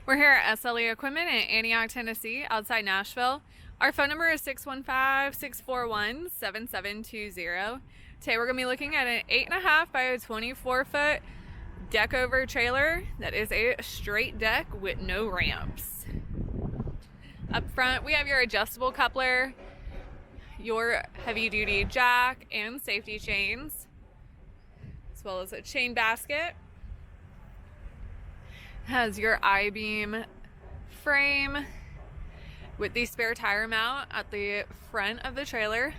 We're here at SLE Equipment in Antioch, Tennessee, outside Nashville. Our phone number is 615-641-7720. Today we're going to be looking at an 8.5 by a 24-foot Deckover trailer that is a straight deck with no ramps. Up front we have your adjustable coupler, your heavy-duty jack and safety chains, as well as a chain basket. Has your IBeam frame with the spare tire mount at the front of the trailer.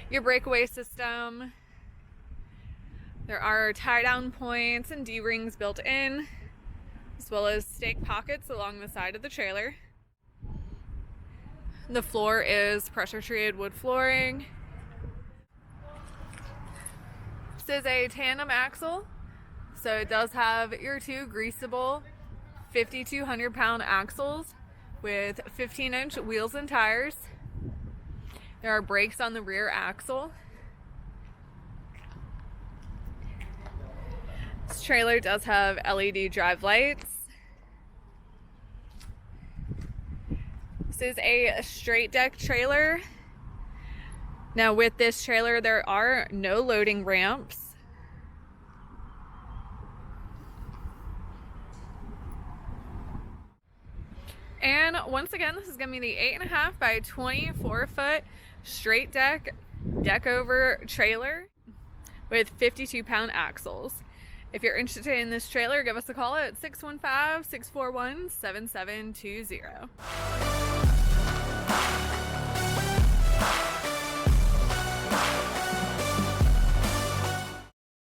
Your breakaway system. There are tie-down points and D-rings built in, as well as stake pockets along the side of the trailer. The floor is pressure-treated wood flooring. This is a tandem axle. So it does have your two Greaseable 5,200-pound axles with 15-inch wheels and tires. There are brakes on the rear axle. This trailer does have LED drive lights. This is a straight deck trailer. Now with this trailer there are no loading ramps. And once again, this is going to be the 8.5 by 24-foot straight deck Deckover trailer with 52-pound axles. If you're interested in this trailer, give us a call at 615-641-7720.